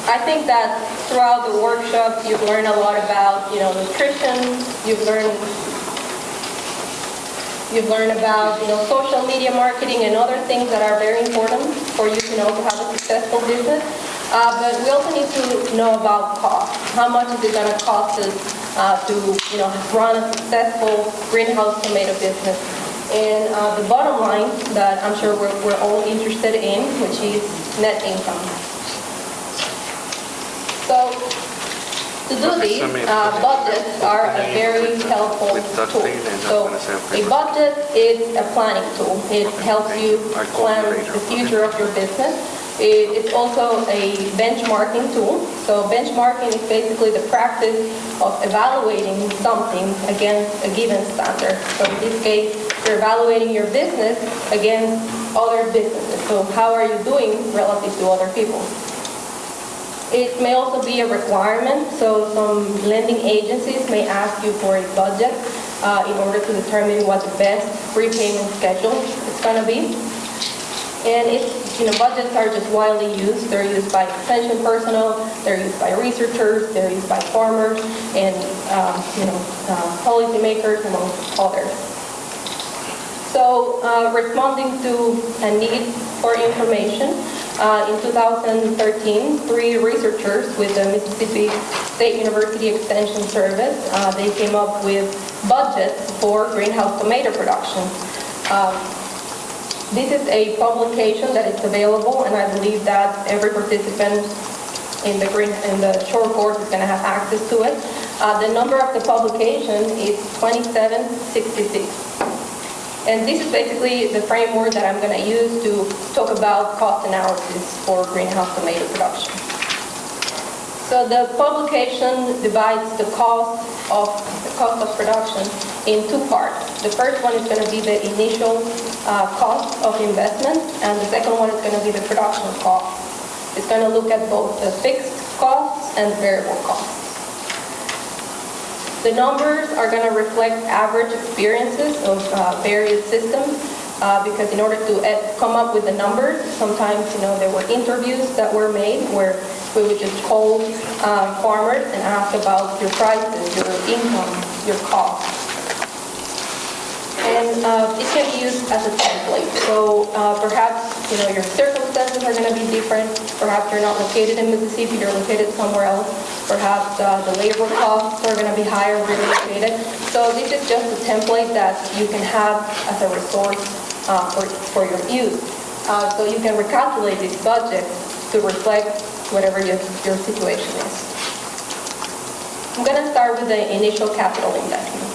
I think that throughout the workshop, you've learned a lot about, nutrition. You've learned about, social media marketing and other things that are very important for you to have a successful business. But we also need to know about cost. How much is it going to cost us to, run a successful greenhouse tomato business? And the bottom line that I'm sure we're all interested in, which is net income. So to do this, budgets are a very helpful tool. So a budget is a planning tool. It helps you plan the future of your business. It's also a benchmarking tool. So benchmarking is basically the practice of evaluating something against a given standard. So in this case, you're evaluating your business against other businesses. So how are you doing relative to other people? It may also be a requirement. So some lending agencies may ask you for a budget in order to determine what the best repayment schedule is going to be. And budgets are just widely used. They're used by extension personnel, they're used by researchers, they're used by farmers, and policymakers, among others. So responding to a need for information, in 2013, 3 researchers with the Mississippi State University Extension Service, they came up with budgets for greenhouse tomato production. This is a publication that is available, and I believe that every participant in the short course is going to have access to it. The number of the publication is 2766. And this is basically the framework that I'm going to use to talk about cost analysis for greenhouse tomato production. So the publication divides the cost of production in 2 parts. The first one is going to be the initial cost of investment, and the second one is going to be the production cost. It's going to look at both the fixed costs and variable costs. The numbers are going to reflect average experiences of various systems, because in order to come up with the numbers, sometimes there were interviews that were made where we would just call farmers and ask about your prices, your income, your costs. And it can be used as a template. So perhaps your circumstances are going to be different. Perhaps you're not located in Mississippi, you're located somewhere else. Perhaps the labor costs are going to be higher where you're located. So this is just a template that you can have as a resource for your use. So you can recalculate this budget to reflect whatever your situation is. I'm going to start with the initial capital investment.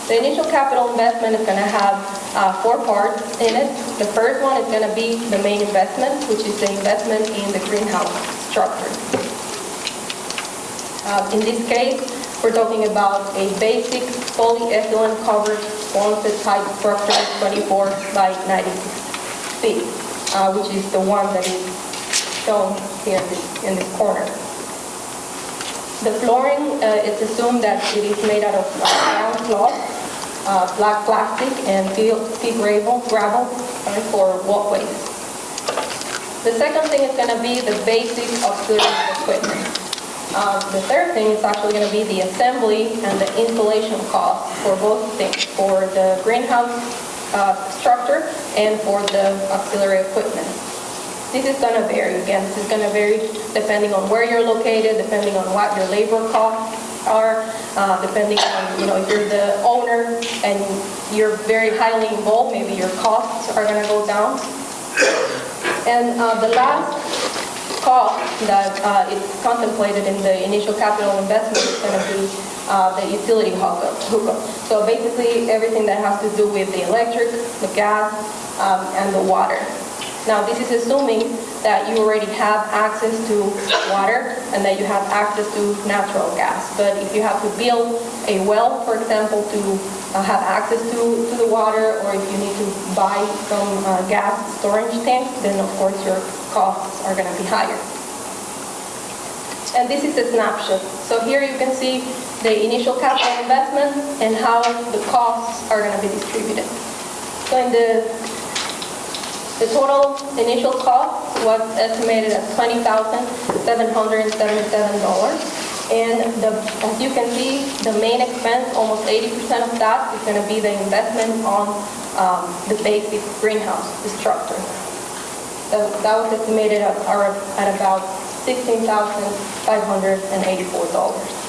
The initial capital investment is going to have 4 parts in it. The first one is going to be the main investment, which is the investment in the greenhouse structure. In this case, we're talking about a basic polyethylene covered Quonset type structure, 24 by 96 feet, which is the one that is shown here in this corner. The flooring, it's assumed that it is made out of brown cloth, black plastic, and pea gravel for walkways. The second thing is going to be the basic auxiliary equipment. The third thing is actually going to be the assembly and the installation cost for both things, for the greenhouse structure and for the auxiliary equipment. This is going to vary. Again, this is going to vary depending on where you're located, depending on what your labor costs are, depending on, if you're the owner and you're very highly involved, maybe your costs are going to go down. And the last cost that is contemplated in the initial capital investment is going to be the utility hookup. So basically everything that has to do with the electric, the gas, and the water. Now, this is assuming that you already have access to water and that you have access to natural gas. But if you have to build a well, for example, to have access to the water, or if you need to buy some gas storage tanks, then of course your costs are going to be higher. And this is a snapshot. So here you can see the initial capital investment and how the costs are going to be distributed. So in the total initial cost was estimated at $20,000 $777. And as you can see, the main expense, almost 80% of that, is going to be the investment on the basic greenhouse structure. That was estimated at about $16,584.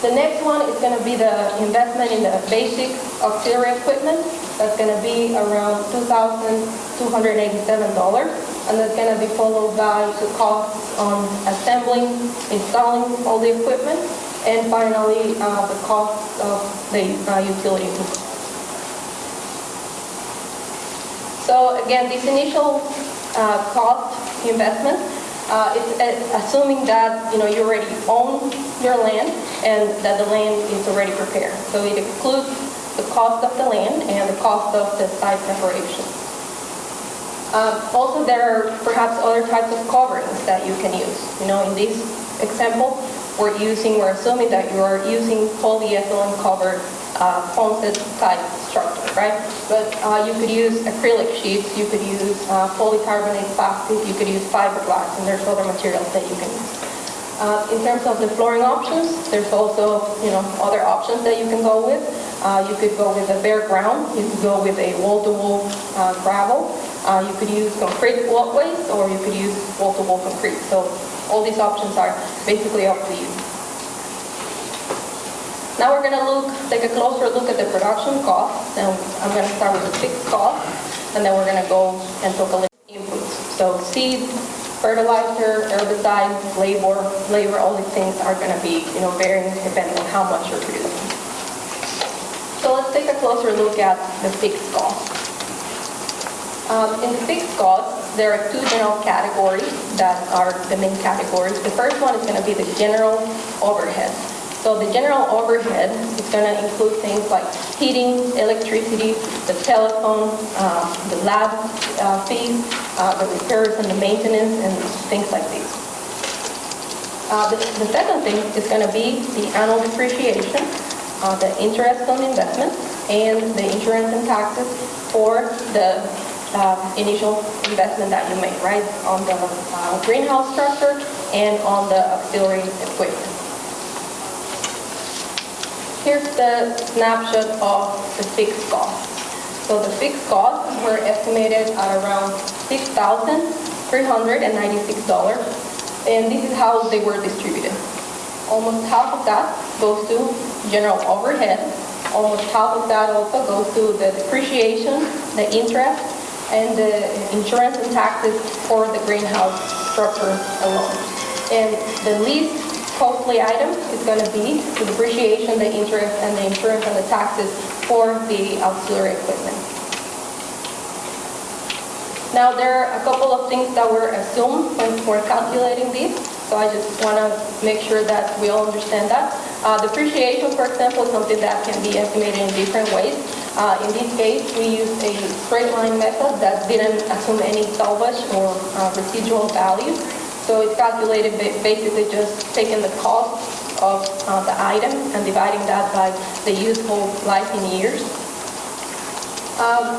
The next one is going to be the investment in the basic auxiliary equipment. That's going to be around $2,287, and that's going to be followed by the costs on assembling, installing all the equipment, and finally the cost of the utility hookup. So again, this initial cost investment, it's assuming that you already own your land and that the land is already prepared. So it includes the cost of the land and the cost of the site preparation. Also, there are perhaps other types of coverings that you can use. In this example, we're assuming that you are using polyethylene covered Ponset type structure, right? But you could use acrylic sheets, you could use polycarbonate plastic, you could use fiberglass, and there's other materials that you can use. In terms of the flooring options, there's also other options that you can go with. You could go with a bare ground, you could go with a wall-to-wall gravel, you could use concrete walkways, or you could use wall-to-wall concrete. So all these options are basically up to you. Now we're going to take a closer look at the production costs, and I'm going to start with the fixed costs, and then we're going to go and talk a little inputs. So seed, fertilizer, herbicide, labor, all these things are going to be varying depending on how much you're producing. So let's take a closer look at the fixed costs. In the fixed costs, there are two general categories that are the main categories. The first one is going to be the general overhead. So the general overhead is going to include things like heating, electricity, the telephone, the lab fees, the repairs and the maintenance, and things like these. The second thing is going to be the annual depreciation, the interest on investment, and the insurance and taxes for the initial investment that you make, right, on the greenhouse structure and on the auxiliary equipment. Here's the snapshot of the fixed costs. So the fixed costs were estimated at around $6,396, and this is how they were distributed. Almost half of that goes to general overhead. Almost half of that also goes to the depreciation, the interest, and the insurance and taxes for the greenhouse structure alone. And the least costly item is going to be the depreciation, the interest, and the insurance and the taxes for the auxiliary equipment. Now, there are a couple of things that were assumed when we're calculating these, so I just want to make sure that we all understand that. Depreciation, for example, is something that can be estimated in different ways. In this case, we used a straight line method that didn't assume any salvage or residual value. So it's calculated basically just taking the cost of the item and dividing that by the useful life in years.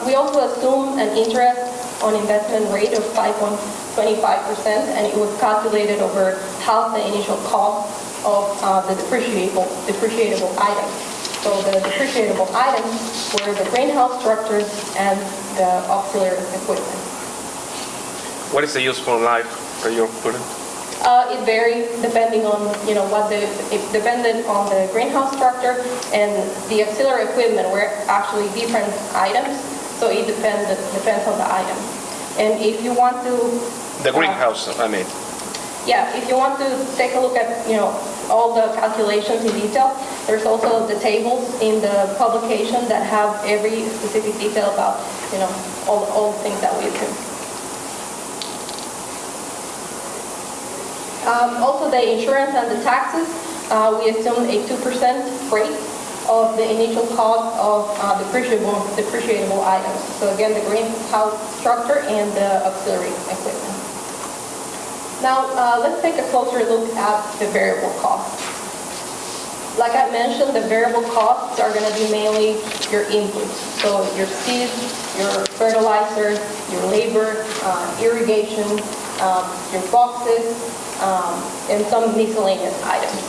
We also assume an interest on investment rate of 5.25%, and it was calculated over half the initial cost of the depreciable items. So the depreciable items were the greenhouse structures and the auxiliary equipment. What is the useful life for your equipment? It varies depending on it depended on the greenhouse structure, and the auxiliary equipment were actually different items, so it depends on the item. And if you want to the greenhouse, yeah, if you want to take a look at all the calculations in detail, there's also the tables in the publication that have every specific detail about all the things that we assume. Also, the insurance and the taxes, we assumed a 2% rate of the initial cost of depreciable items. So again, the greenhouse structure and the auxiliary equipment. Now, let's take a closer look at the variable costs. Like I mentioned, the variable costs are going to be mainly your inputs. So your seeds, your fertilizer, your labor, irrigation, your boxes, and some miscellaneous items.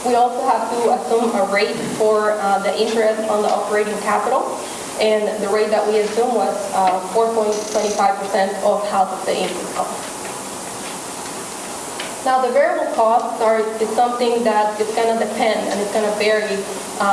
We also have to assume a rate for the interest on the operating capital, and the rate that we assumed was 4.25% of half of the input cost. Now, the variable costs is something that is going to depend, and it's going to vary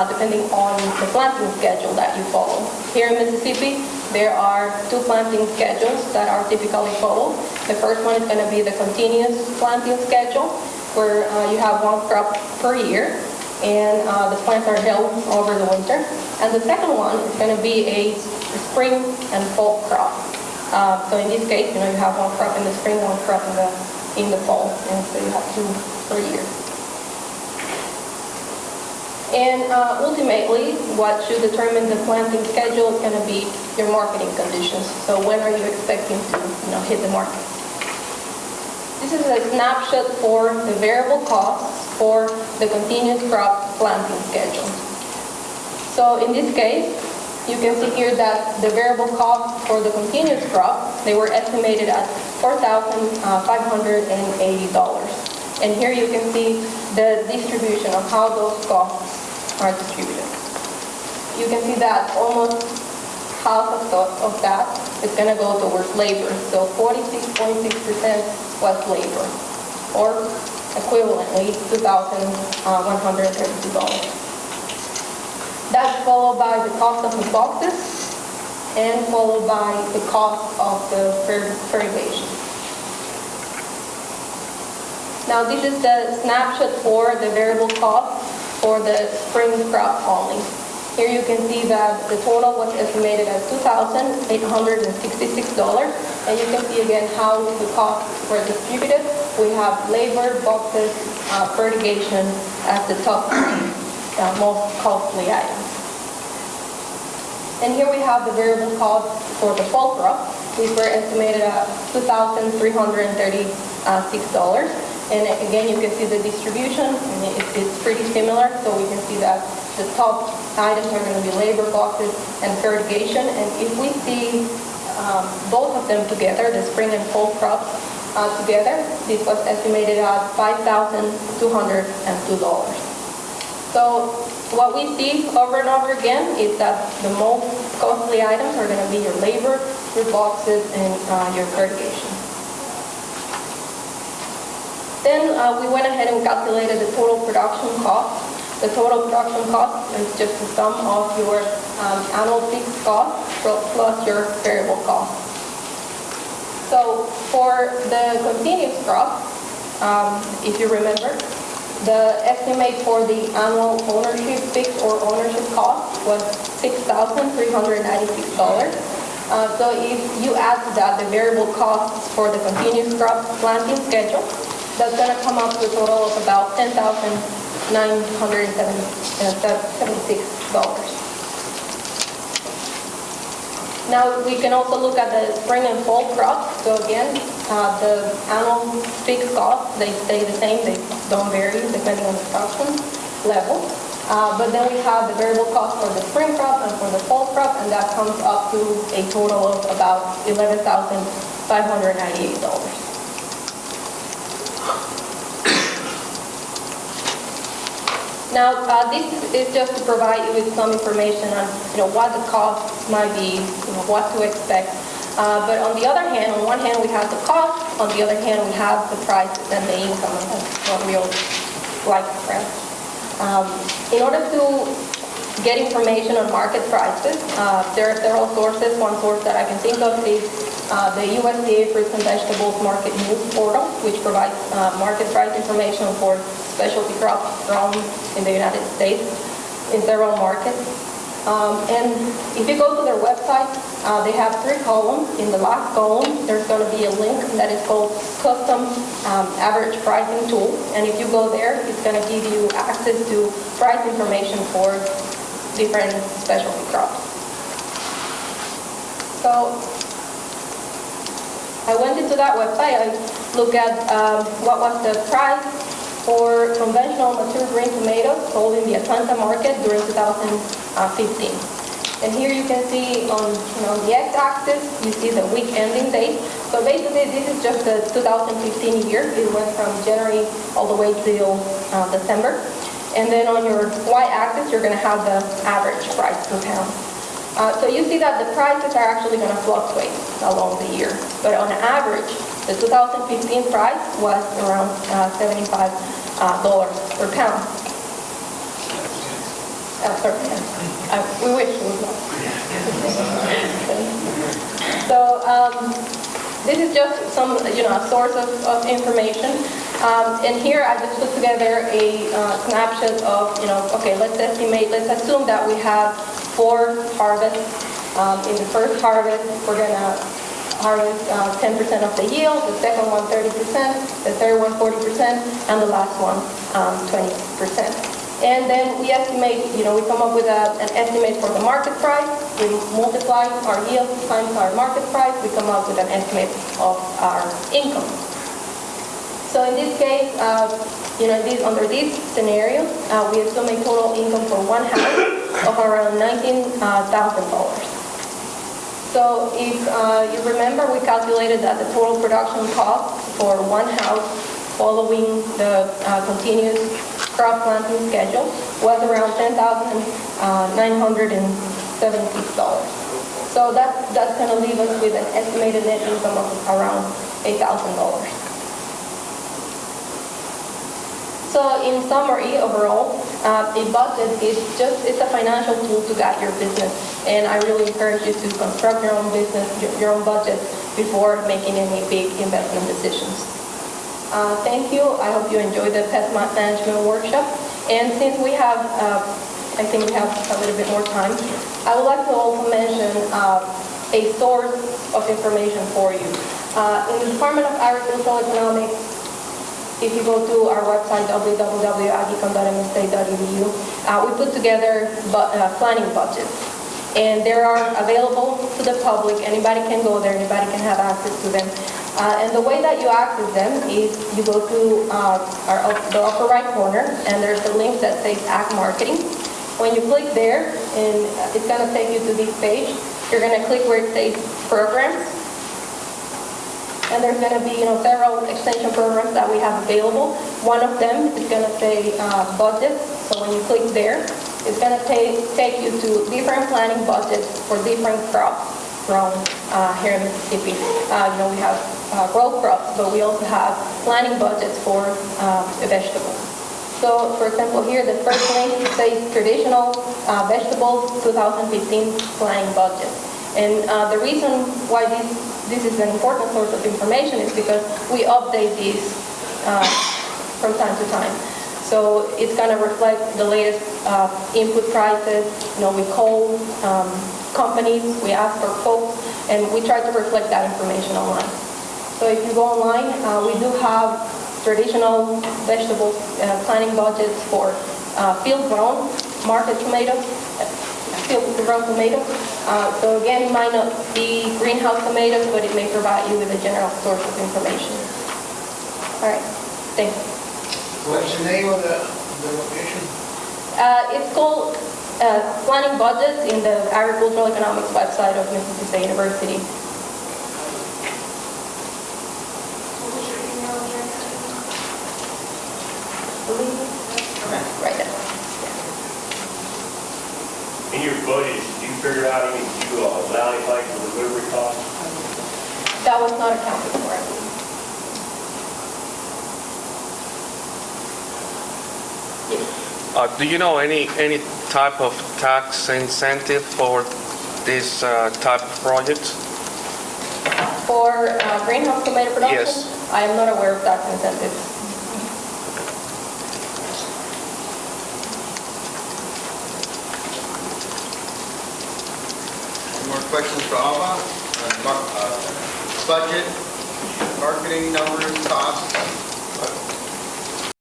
depending on the planting schedule that you follow. Here in Mississippi, there are 2 planting schedules that are typically followed. The first one is going to be the continuous planting schedule, where you have 1 crop per year, and the plants are held over the winter. And the second one is going to be a spring and fall crop. So in this case, you have 1 crop in the spring, 1 crop in the fall, and so you have 2 per year. And ultimately, what should determine the planting schedule is going to be your marketing conditions. So when are you expecting to hit the market? This is a snapshot for the variable costs for the continuous crop planting schedule. So in this case, you can see here that the variable costs for the continuous crop, they were estimated at $4,580. And here you can see the distribution of how those costs are distributed. You can see that almost half of that is going to go towards labor. So 46.6% was labor, or equivalently $2,132. That's followed by the cost of the boxes and followed by the cost of the fertigation. Now this is the snapshot for the variable cost for the spring crop only. Here you can see that the total was estimated at $2,866, and you can see again how the costs were distributed. We have labor, boxes, fertigation as the top most costly items. And here we have the variable costs for the fall crop. These were estimated at $2,336. And again, you can see the distribution, and it's pretty similar. So we can see that the top items are going to be labor, boxes, and fertigation. And if we see both of them together, the spring and fall crops together, this was estimated at $5,202. So what we see over and over again is that the most costly items are going to be your labor, your boxes, and your fertigation. Then we went ahead and calculated the total production cost. The total production cost is just the sum of your annual fixed cost plus your variable cost. So for the continuous crop, if you remember, the estimate for the annual ownership fixed or ownership cost was $6,396. So if you add to that the variable costs for the continuous crop planting schedule, that's going to come up to a total of about $10,976. Now we can also look at the spring and fall crops. So again, the annual fixed costs, they stay the same. They don't vary depending on the production level. But then we have the variable cost for the spring crop and for the fall crop, and that comes up to a total of about $11,598. Now, this is just to provide you with some information on, what the costs might be, what to expect. But on the other hand, on one hand we have the cost, on the other hand we have the prices and the income, and that's what we all like to press. In order to get information on market prices, there are several sources. One source that I can think of is the USDA Fruits and Vegetables Market News Portal, which provides market price information for specialty crops grown in the United States in several markets. And if you go to their website, they have 3 columns. In the last column, there's going to be a link that is called Custom Average Pricing Tool. And if you go there, it's going to give you access to price information for different specialty crops. So I went into that website. I looked at what was the price for conventional mature green tomatoes sold in the Atlanta market during 2015. And here you can see on the x-axis, you see the week ending date. So basically, this is just the 2015 year. It went from January all the way till December. And then on your y-axis, you're going to have the average price per pound. So you see that the prices are actually going to fluctuate along the year. But on average, the 2015 price was around $75 per pound. Sorry, we wish it was not. So this is just some, a source of information. And here I just put together a snapshot of, okay, let's assume that we have 4 harvests. In the first harvest, we're going to harvest 10% of the yield, the second one 30%, the third one 40%, and the last one 20%. And then we estimate, we come up with an estimate for the market price. We multiply our yield times our market price. We come up with an estimate of our income. So in this case, under this scenario, we assume a total income for one house of around $19,000. So if you remember, we calculated that the total production cost for one house following the continuous crop planting schedule was around $10,976. So that's going to leave us with an estimated net income of around $8,000. So in summary, overall, a budget it's a financial tool to guide your business. And I really encourage you to construct your own business, your own budget before making any big investment decisions. Thank you. I hope you enjoyed the pest management workshop. And since we have, I think we have a little bit more time, I would like to also mention a source of information for you. In the Department of Agricultural Economics, if you go to our website, www.agicom.msa.edu, we put together planning budgets. And they are available to the public. Anybody can go there. Anybody can have access to them. And the way that you access them is you go to the upper right corner, and there's a link that says Ag Marketing. When you click there, and it's going to take you to this page, you're going to click where it says Programs. And there's going to be several extension programs that we have available. One of them is going to say Budget. So when you click there, it's going to take you to different planning budgets for different crops grown here in Mississippi. We have row crops, but we also have planning budgets for vegetables. So, for example, here the first link says Traditional Vegetables 2015 Planning Budget. And the reason why this is an important source of information is because we update these from time to time. So it's going to reflect the latest input prices. We call companies, we ask for quotes, and we try to reflect that information online. So if you go online, we do have traditional vegetable planning budgets for field-grown market tomatoes, field-grown tomatoes. So again, it might not be greenhouse tomatoes, but it may provide you with a general source of information. All right, thanks. What's the name of the location? It's called Planning Budgets in the Agricultural Economics website of Mississippi State University. Right there. In your budget, did you figure out any, did you allow anything for delivery costs? That was not accounted for, I believe. Do you know any type of tax incentive for this type of project? For greenhouse tomato production? Yes. I am not aware of tax incentives. Any more questions for Alba? Budget, marketing numbers, costs?